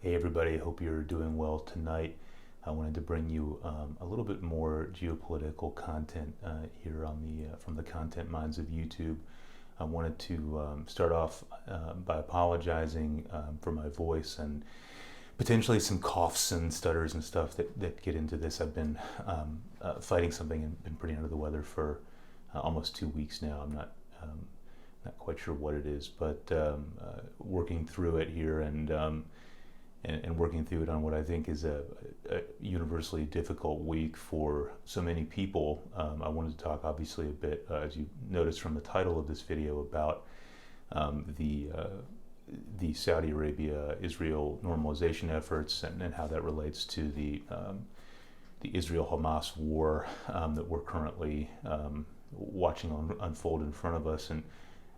Hey everybody, hope you're doing well tonight. I wanted to bring you a little bit more geopolitical content here on the from the content minds of YouTube. I wanted to start off by apologizing for my voice and potentially some coughs and stutters and stuff that get into this. I've been fighting something and been pretty under the weather for almost 2 weeks now. I'm not quite sure what it is, but working through it here and working through it on what I think is a universally difficult week for so many people. I wanted to talk obviously a bit, as you noticed from the title of this video, about the Saudi Arabia-Israel normalization efforts and how that relates to the Israel-Hamas war that we're currently watching unfold in front of us.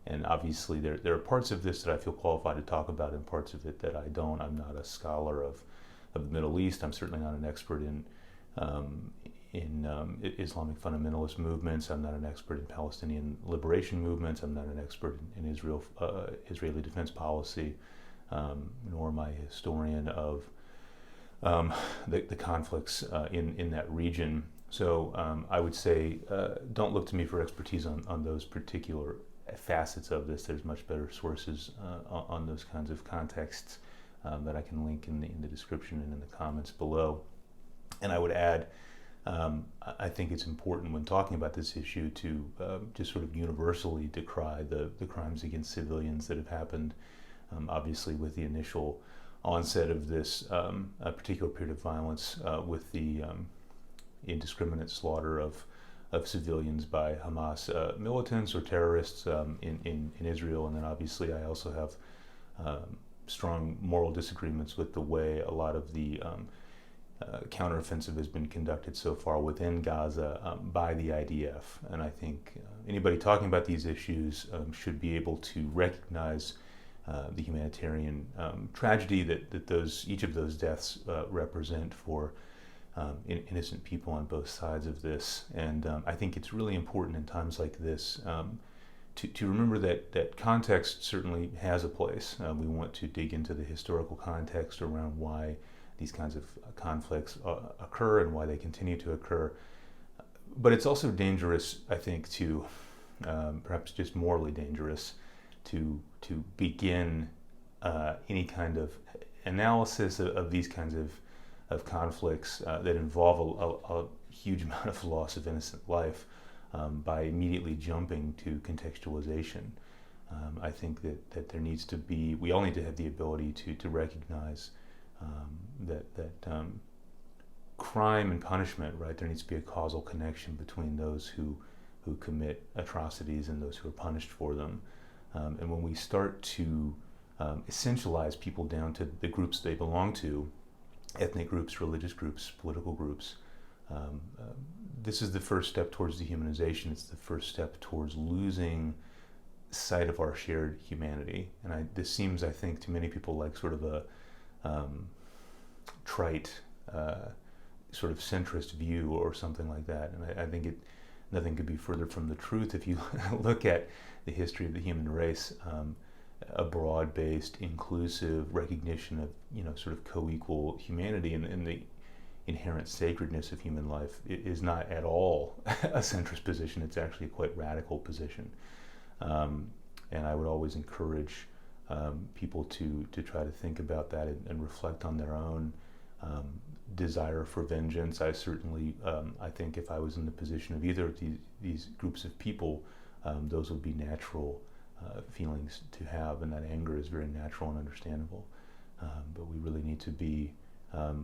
And obviously there are parts of this that I feel qualified to talk about and parts of it that I don't. I'm not a scholar of the Middle East. I'm certainly not an expert in Islamic fundamentalist movements. I'm not an expert in Palestinian liberation movements. I'm not an expert in Israeli defense policy, nor am I a historian of the conflicts in that region. So I would say don't look to me for expertise on those particular facets of this. There's much better sources on those kinds of contexts that I can link in the description and in the comments below. And I would add, I think it's important when talking about this issue to just sort of universally decry the crimes against civilians that have happened, obviously with the initial onset of this particular period of violence with the indiscriminate slaughter of civilians by Hamas militants or terrorists in Israel. And then obviously I also have strong moral disagreements with the way a lot of the counteroffensive has been conducted so far within Gaza by the IDF. And I think anybody talking about these issues should be able to recognize the humanitarian tragedy that each of those deaths represent for innocent people on both sides of this. And I think it's really important in times like this to remember that context certainly has a place. We want to dig into the historical context around why these kinds of conflicts occur and why they continue to occur. But it's also dangerous, I think, to perhaps just morally dangerous to begin any kind of analysis of these kinds of conflicts that involve a huge amount of loss of innocent life by immediately jumping to contextualization. I think that there needs to be, we all need to have the ability to recognize that crime and punishment, right? There needs to be a causal connection between those who commit atrocities and those who are punished for them. And when we start to essentialize people down to the groups they belong to, ethnic groups, religious groups, political groups, this is the first step towards dehumanization. It's the first step towards losing sight of our shared humanity. And this seems, I think, to many people like sort of a trite, sort of centrist view or something like that. And I think nothing could be further from the truth if you look at the history of the human race. A broad-based, inclusive recognition of, sort of co-equal humanity and the inherent sacredness of human life is not at all a centrist position. It's actually a quite radical position. And I would always encourage people to try to think about that and reflect on their own desire for vengeance. I certainly, I think if I was in the position of either of these groups of people, those would be natural feelings to have, and that anger is very natural and understandable. But we really need to be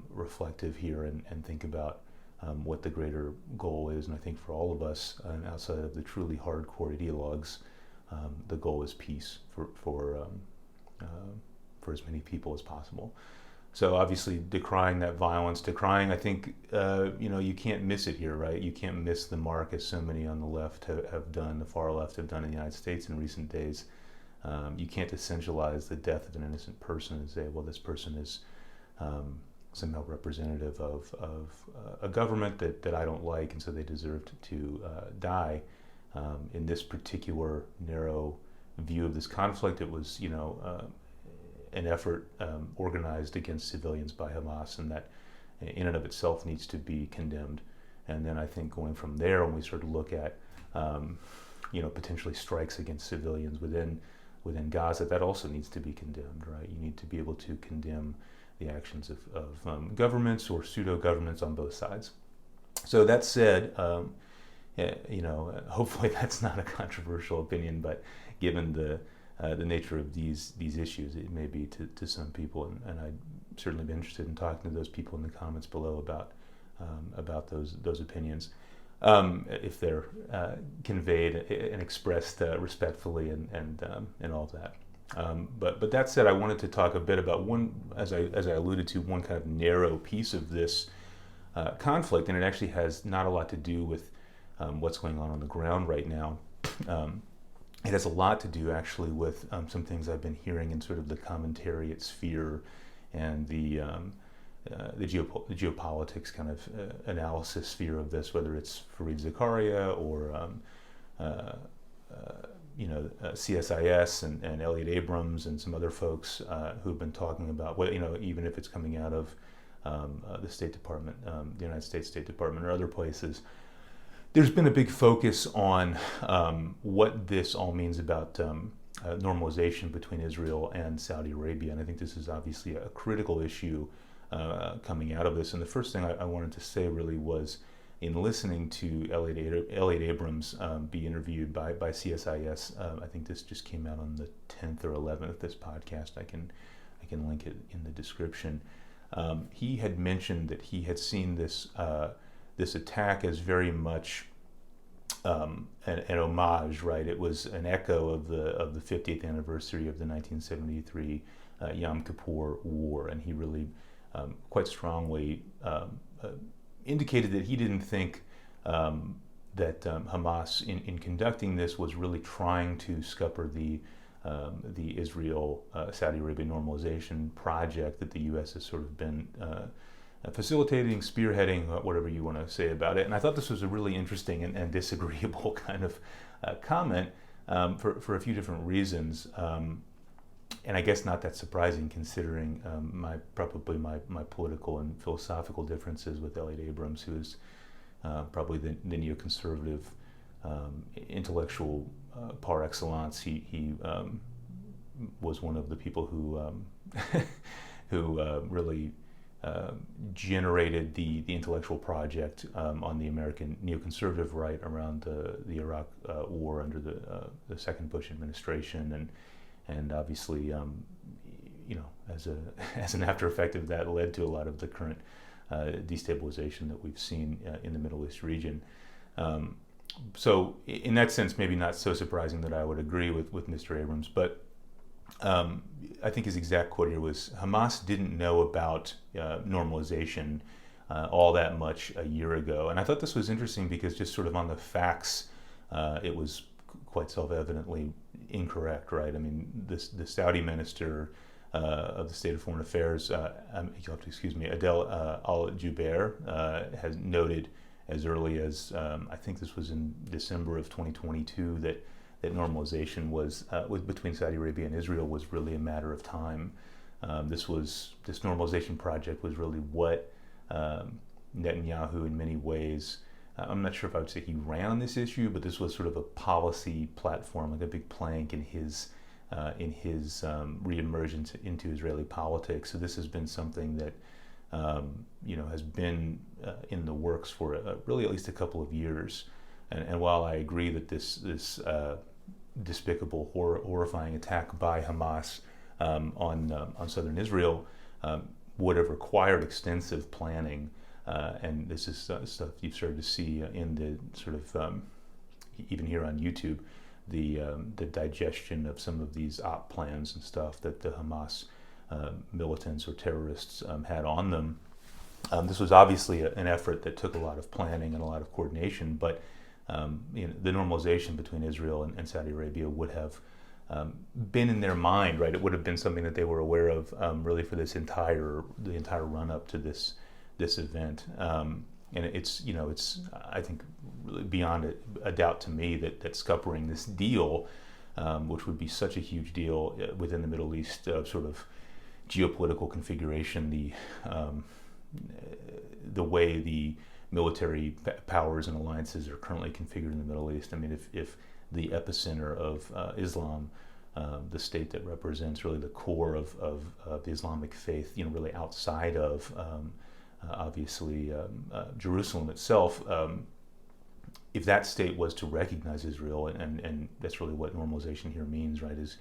reflective here and think about what the greater goal is. And I think for all of us, and outside of the truly hardcore ideologues, the goal is peace for as many people as possible. So obviously decrying that violence, I think, you can't miss it here, right? You can't miss the mark, as so many on the left have done, the far left have done in the United States in recent days. You can't essentialize the death of an innocent person and say, well, this person is somehow representative of a government that I don't like, and so they deserved to die. In this particular narrow view of this conflict, it was, an effort organized against civilians by Hamas, and that in and of itself needs to be condemned. And then I think going from there, when we start to look at potentially strikes against civilians within Gaza, that also needs to be condemned, right? You need to be able to condemn the actions of governments or pseudo-governments on both sides. So that said, hopefully that's not a controversial opinion, but given the nature of these issues, it may be to some people, and I'd certainly be interested in talking to those people in the comments below about those opinions, if they're conveyed and expressed respectfully and all of that. But that said, I wanted to talk a bit about one, as I alluded to, one kind of narrow piece of this conflict, and it actually has not a lot to do with what's going on the ground right now. It has a lot to do actually with some things I've been hearing in sort of the commentariat sphere and the geopolitics kind of analysis sphere of this, whether it's Fareed Zakaria or CSIS and Elliot Abrams and some other folks who've been talking about, even if it's coming out of the State Department, the United States State Department or other places. There's been a big focus on what this all means about normalization between Israel and Saudi Arabia, and I think this is obviously a critical issue coming out of this. And the first thing I wanted to say really was, in listening to Elliot Abrams be interviewed by CSIS, I think this just came out on the 10th or 11th, this podcast. I can link it in the description. He had mentioned that he had seen this attack as very much an homage, right? It was an echo of the 50th anniversary of the 1973 Yom Kippur War, and he really quite strongly indicated that he didn't think that Hamas, in conducting this, was really trying to scupper the Israel-Saudi Arabia normalization project that the U.S. has sort of been facilitating, spearheading, whatever you want to say about it. And I thought this was a really interesting and disagreeable kind of comment for a few different reasons. And I guess not that surprising, considering my political and philosophical differences with Elliot Abrams, who is probably the neoconservative intellectual par excellence. He was one of the people who really generated the intellectual project on the American neoconservative right around the Iraq war under the second Bush administration, and obviously, as an after effect of that, led to a lot of the current destabilization that we've seen in the Middle East region. So in that sense, maybe not so surprising that I would agree with Mr. Abrams, but I think his exact quote here was, Hamas didn't know about normalization all that much a year ago. And I thought this was interesting because just sort of on the facts, it was quite self-evidently incorrect, right? I mean, the Saudi minister of the State of Foreign Affairs, you'll have to excuse me, Adel Al-Jubeir, has noted as early as, I think this was in December of 2022, that normalization was between Saudi Arabia and Israel was really a matter of time. This normalization project was really what Netanyahu, in many ways, I'm not sure if I would say he ran on this issue, but this was sort of a policy platform, like a big plank in his reemergence into Israeli politics. So this has been something that has been in the works for really at least a couple of years. And while I agree that this despicable, horrifying attack by Hamas on southern Israel would have required extensive planning, and this is stuff you've started to see in the sort of even here on YouTube, the digestion of some of these op plans and stuff that the Hamas militants or terrorists had on them. This was obviously an effort that took a lot of planning and a lot of coordination, but the normalization between Israel and Saudi Arabia would have been in their mind, right? It would have been something that they were aware of really for the entire run up to this event. And it's I think really beyond a doubt to me that scuppering this deal, which would be such a huge deal within the Middle East, sort of geopolitical configuration, the way the military powers and alliances are currently configured in the Middle East. I mean, if the epicenter of Islam, the state that represents really the core of the Islamic faith, really outside of obviously Jerusalem itself, if that state was to recognize Israel, and that's really what normalization here means, right, is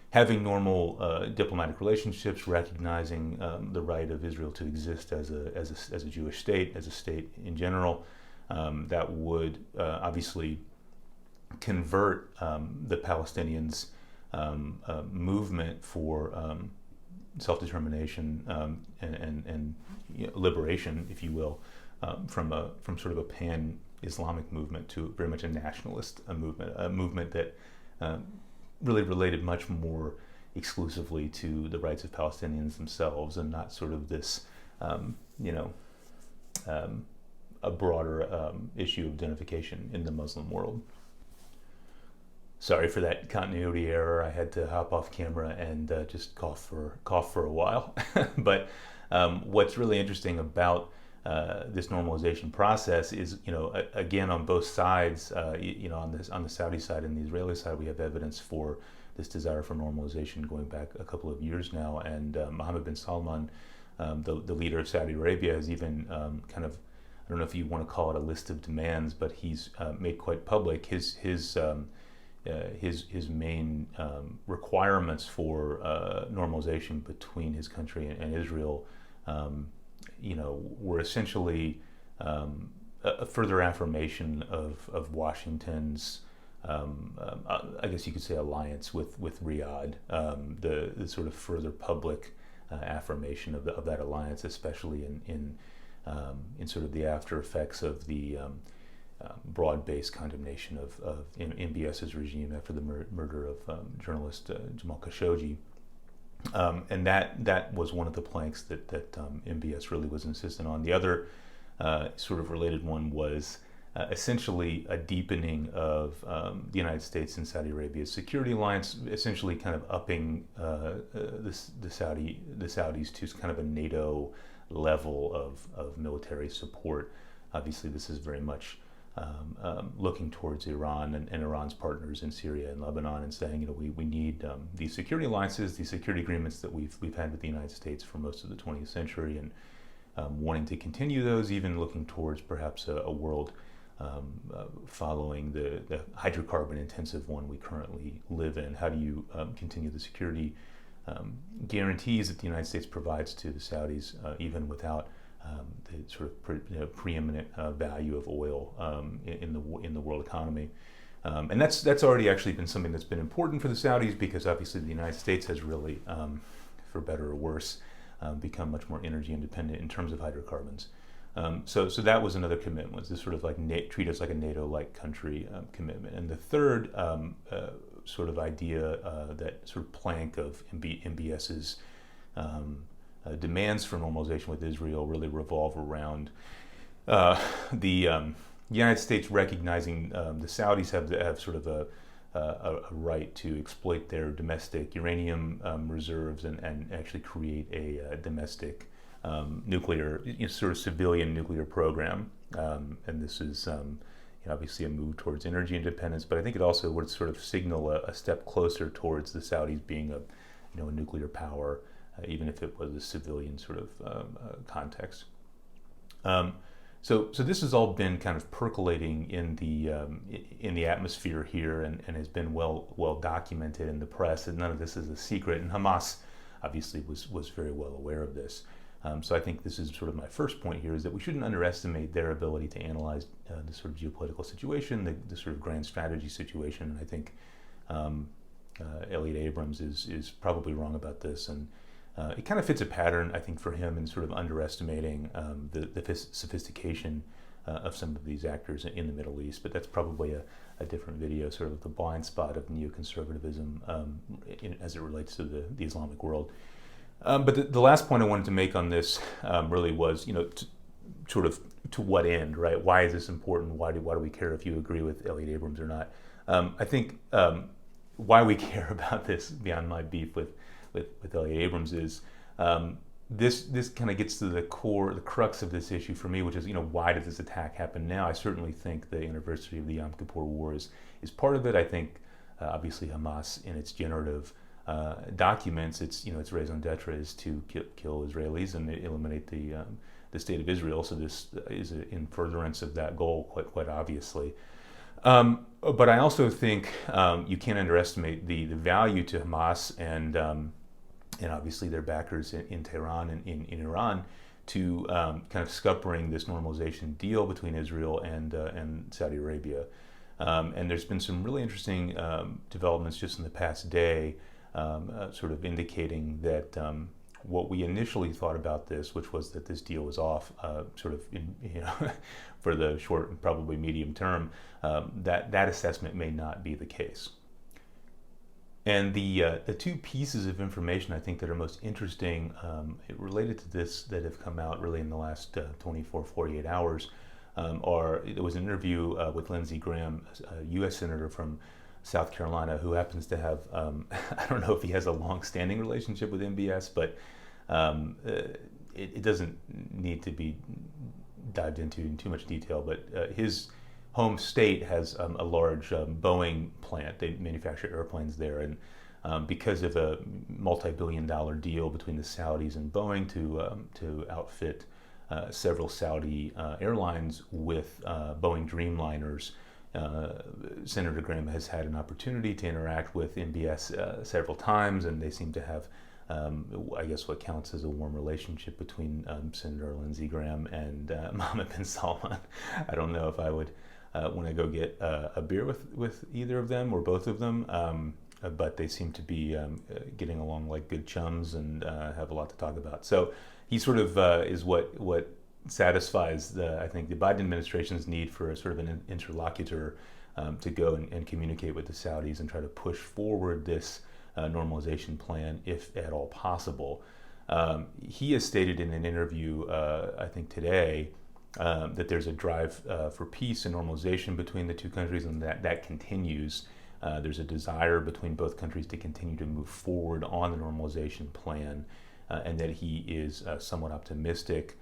having normal diplomatic relationships, recognizing the right of Israel to exist as a Jewish state, as a state in general, that would obviously convert the Palestinians' movement for self-determination and liberation, if you will, from sort of a pan-Islamic movement to very much a nationalist movement that really related much more exclusively to the rights of Palestinians themselves, and not sort of this, a broader issue of identification in the Muslim world. Sorry for that continuity error. I had to hop off camera and just cough for a while. But what's really interesting about this normalization process is, again, on both sides, on the Saudi side and the Israeli side, we have evidence for this desire for normalization going back a couple of years now. And Mohammed bin Salman, the leader of Saudi Arabia, has even kind of, I don't know if you want to call it a list of demands, but he's made quite public his main requirements for normalization between his country and Israel. Were essentially a further affirmation of Washington's, I guess you could say, alliance with Riyadh, the sort of further public affirmation of that alliance, especially in sort of the after effects of the broad-based condemnation of MBS's regime after the murder of journalist Jamal Khashoggi. And that was one of the planks that MBS really was insistent on. The other sort of related one was essentially a deepening of the United States and Saudi Arabia's security alliance, essentially kind of upping the Saudis to kind of a NATO level of military support. Obviously, this is very much looking towards Iran and Iran's partners in Syria and Lebanon, and saying, we need these security alliances, these security agreements that we've had with the United States for most of the 20th century, and wanting to continue those, even looking towards perhaps a world following the hydrocarbon intensive one we currently live in. How do you continue the security guarantees that the United States provides to the Saudis, even without the sort of preeminent value of oil in the world economy, and that's already actually been something that's been important for the Saudis, because obviously the United States has really, for better or worse, become much more energy independent in terms of hydrocarbons. So that was another commitment, was this sort of like treat us like a NATO-like country commitment. And the third sort of idea, that sort of plank of MBS's demands for normalization with Israel, really revolve around the United States recognizing the Saudis have sort of a right to exploit their domestic uranium reserves and actually create a domestic nuclear, sort of civilian nuclear program. And this is obviously a move towards energy independence, but I think it also would sort of signal a step closer towards the Saudis being a nuclear power, even if it was a civilian sort of context. So this has all been kind of percolating in the atmosphere here, and has been well documented in the press, and none of this is a secret. And Hamas obviously was very well aware of this. So I think this is sort of my first point here, is that we shouldn't underestimate their ability to analyze the sort of geopolitical situation, the sort of grand strategy situation. And I think Elliot Abrams is probably wrong about this, and it kind of fits a pattern, I think, for him in sort of underestimating the sophistication of some of these actors in the Middle East. But that's probably a different video, sort of the blind spot of neoconservatism as it relates to the Islamic world. But the last point I wanted to make on this really was, sort of to what end, right? Why is this important? Why do we care if you agree with Elliot Abrams or not? I think why we care about this, beyond my beef with Elliot Abrams, is This kind of gets to the core, the crux of this issue for me, which is, why did this attack happen now? I certainly think the anniversary of the Yom Kippur War is part of it. I think obviously Hamas, in its generative documents, its raison d'etre is to kill Israelis and eliminate the state of Israel. So this is in furtherance of that goal, quite obviously. But I also think you can't underestimate the value to Hamas and obviously their backers in Tehran and in Iran to kind of scuppering this normalization deal between Israel and Saudi Arabia. And there's been some really interesting developments just in the past day, sort of indicating that what we initially thought about this, which was that this deal was off, sort of for the short and probably medium term, that assessment may not be the case. And the two pieces of information I think that are most interesting related to this that have come out really in the last 24, 48 hours there was an interview with Lindsey Graham, a U.S. Senator from South Carolina, who happens to have, I don't know if he has a long-standing relationship with MBS, but it doesn't need to be dived into in too much detail, but his home state has a large Boeing plant. They manufacture airplanes there, and because of a multi-billion-dollar deal between the Saudis and Boeing to outfit several Saudi airlines with Boeing Dreamliners, Senator Graham has had an opportunity to interact with MBS several times, and they seem to have, I guess, what counts as a warm relationship between Senator Lindsey Graham and Mohammed bin Salman. I don't know if I would want to go get a beer with either of them or both of them, but they seem to be getting along like good chums and have a lot to talk about. So he sort of is what satisfies I think the Biden administration's need for a sort of an interlocutor to go and communicate with the Saudis and try to push forward this normalization plan, if at all possible. He has stated in an interview, I think today, that there's a drive for peace and normalization between the two countries, and that continues. There's a desire between both countries to continue to move forward on the normalization plan, and that he is somewhat optimistic,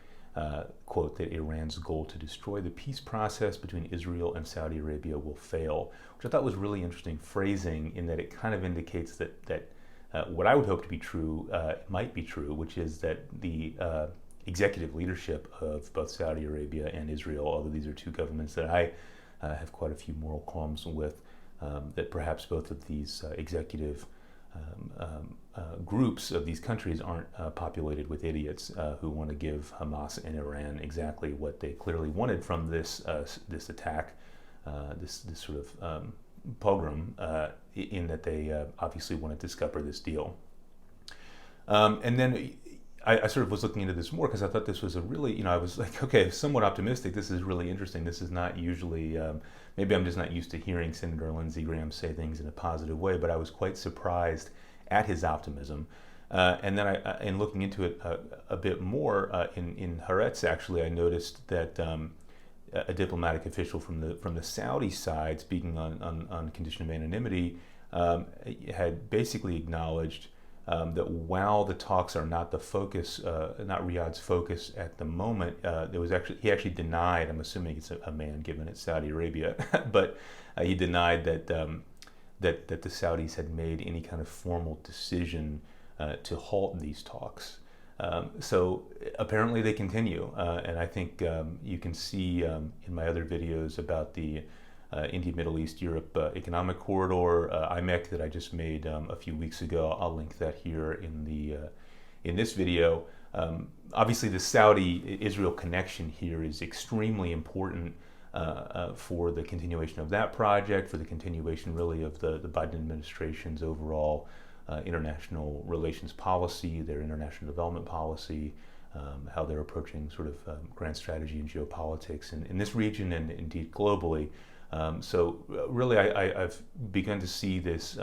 quote, that Iran's goal to destroy the peace process between Israel and Saudi Arabia will fail, which I thought was really interesting phrasing, in that it kind of indicates that what I would hope to be true might be true, which is that the executive leadership of both Saudi Arabia and Israel, although these are two governments that I have quite a few moral qualms with, that perhaps both of these executive groups of these countries aren't populated with idiots who want to give Hamas and Iran exactly what they clearly wanted from this attack, this sort of pogrom, in that they obviously wanted to scupper this deal. And then I sort of was looking into this more because I thought this was a really, I was like, okay, somewhat optimistic. This is really interesting. This is not usually, maybe I'm just not used to hearing Senator Lindsey Graham say things in a positive way, but I was quite surprised at his optimism. And then in looking into it a bit more, in Haaretz, actually, I noticed that a diplomatic official from the Saudi side, speaking on condition of anonymity, had basically acknowledged that while the talks are not the focus, not Riyadh's focus at the moment, he actually denied, I'm assuming it's a man given it's Saudi Arabia, but he denied that the Saudis had made any kind of formal decision to halt these talks. So apparently they continue, and I think you can see in my other videos about the India, Middle East, Europe Economic Corridor, IMEC, that I just made a few weeks ago. I'll link that here in this video. Obviously, the Saudi-Israel connection here is extremely important for the continuation of that project, for the continuation really of the Biden administration's overall international relations policy, their international development policy, how they're approaching sort of grand strategy and geopolitics in this region and indeed globally. So really, I've begun to see this.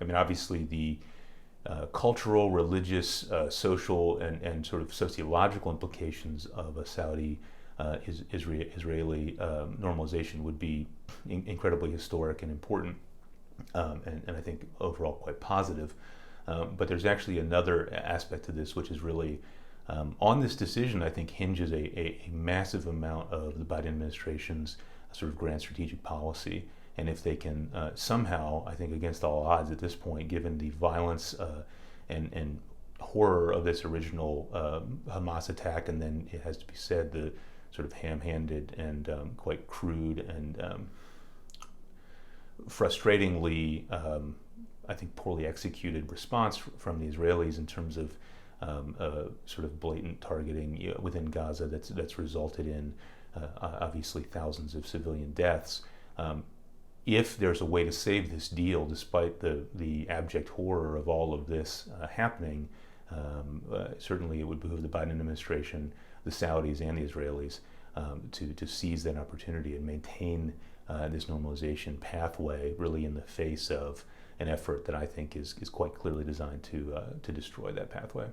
Obviously, the cultural, religious, social, and sort of sociological implications of a Saudi Israeli normalization would be incredibly historic and important, and I think overall quite positive. But there's actually another aspect to this, which is really on this decision, I think, hinges a massive amount of the Biden administration's sort of grand strategic policy. And if they can somehow, I think against all odds at this point, given the violence and horror of this original Hamas attack, and then it has to be said, the sort of ham-handed and quite crude and frustratingly, I think, poorly executed response from the Israelis in terms of sort of blatant targeting within Gaza that's resulted in obviously thousands of civilian deaths. If there's a way to save this deal, despite the abject horror of all of this happening, certainly it would behoove the Biden administration, the Saudis, and the Israelis to seize that opportunity and maintain this normalization pathway, really in the face of an effort that I think is quite clearly designed to destroy that pathway.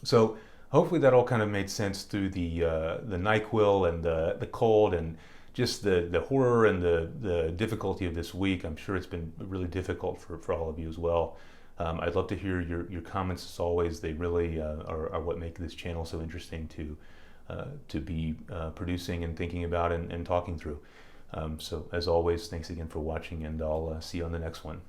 So hopefully that all kind of made sense through the NyQuil and the cold and just the horror and the difficulty of this week. I'm sure it's been really difficult for all of you as well. I'd love to hear your comments as always. They really are what make this channel so interesting to be producing and thinking about and talking through. So as always, thanks again for watching, and I'll see you on the next one.